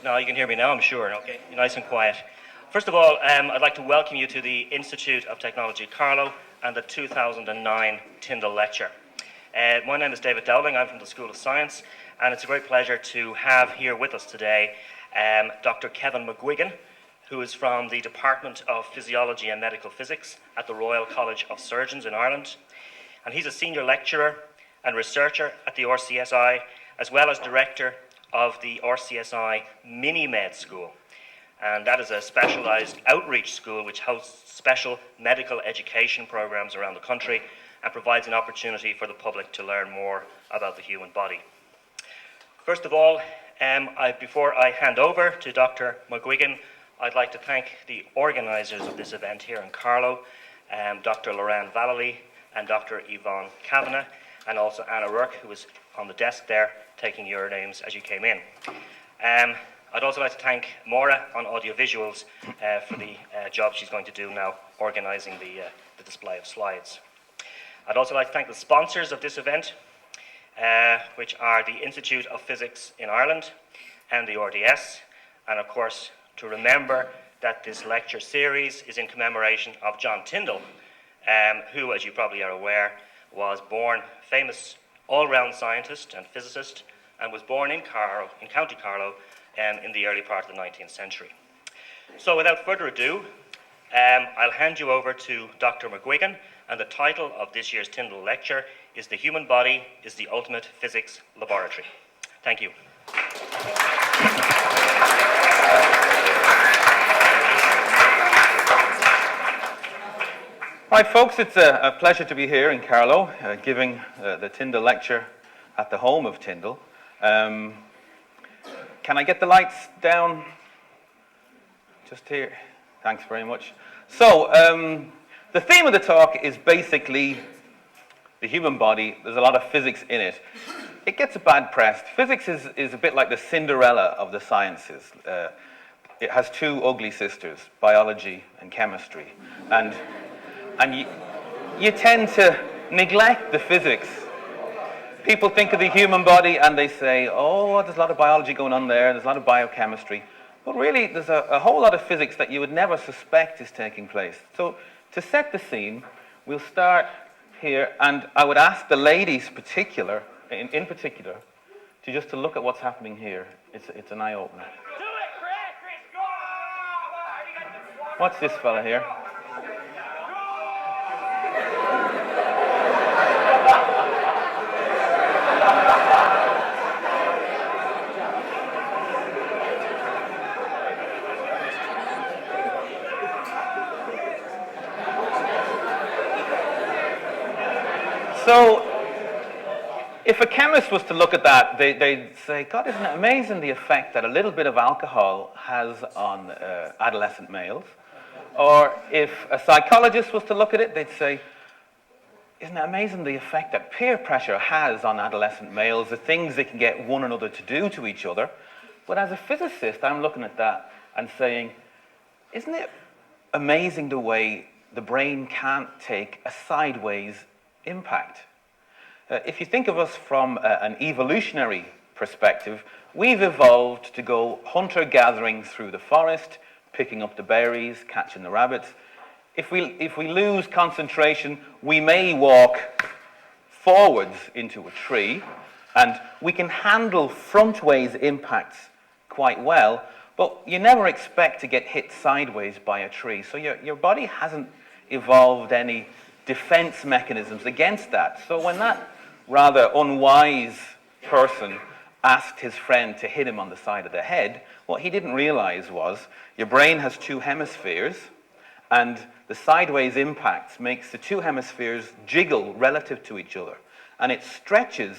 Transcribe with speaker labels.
Speaker 1: No, you can hear me now, I'm sure. Okay, you're nice and quiet. First of all, I'd like to welcome you to the Institute of Technology Carlow and the 2009 Tyndall Lecture. My name is David Dowling, I'm from the School of Science, and it's a great pleasure to have here with us today Dr. Kevin McGuigan, who is from the Department of Physiology and Medical Physics at the Royal College of Surgeons in Ireland. And he's a senior lecturer and researcher at the RCSI, as well as director of the RCSI Mini-Med School. And that is a specialised outreach school which hosts special medical education programs around the country and provides an opportunity for the public to learn more about the human body. First of all, before I hand over to Dr. McGuigan, I'd like to thank the organisers of this event here in Carlow, Dr. Lorraine Vallely and Dr. Yvonne Kavanagh, and also Anna Rourke, who was on the desk there taking your names as you came in. I'd also like to thank Maura on audiovisuals for the job she's going to do now organising the display of slides. I'd also like to thank the sponsors of this event, which are the Institute of Physics in Ireland and the RDS, and of course to remember that this lecture series is in commemoration of John Tyndall, who, as you probably are aware, was born famous all-round scientist and physicist, and was born in Carlow, in County Carlow, in the early part of the 19th century. So without further ado, I'll hand you over to Dr. McGuigan, and the title of this year's Tyndall Lecture is "The Human Body is the Ultimate Physics Laboratory." Thank you.
Speaker 2: Right, folks, it's a pleasure to be here in Carlow, giving the Tyndall Lecture at the home of Tyndall. Can I get the lights down? Just here. Thanks very much. So, the theme of the talk is basically the human body. There's a lot of physics in it. It gets a bad press. Physics is a bit like the Cinderella of the sciences. It has two ugly sisters, biology and chemistry. And you tend to neglect the physics. People think of the human body and they say, oh, there's a lot of biology going on there, there's a lot of biochemistry. But really, there's a whole lot of physics that you would never suspect is taking place. So to set the scene, we'll start here, and I would ask the ladies in particular, to just to look at what's happening here. It's an eye-opener.
Speaker 3: Do it, Chris! Go!
Speaker 2: What's this fella here? So, if a chemist was to look at that, they'd say, God, isn't it amazing the effect that a little bit of alcohol has on adolescent males? Or if a psychologist was to look at it, they'd say, isn't it amazing the effect that peer pressure has on adolescent males, the things they can get one another to do to each other? But as a physicist, I'm looking at that and saying, isn't it amazing the way the brain can't take a sideways impact? If you think of us from an evolutionary perspective, we've evolved to go hunter-gathering through the forest, picking up the berries, catching the rabbits. If we lose concentration, we may walk forwards into a tree, and we can handle frontways impacts quite well, but you never expect to get hit sideways by a tree. So your body hasn't evolved any defense mechanisms against that. So when that rather unwise person asked his friend to hit him on the side of the head, what he didn't realize was your brain has two hemispheres, and the sideways impacts makes the two hemispheres jiggle relative to each other, and it stretches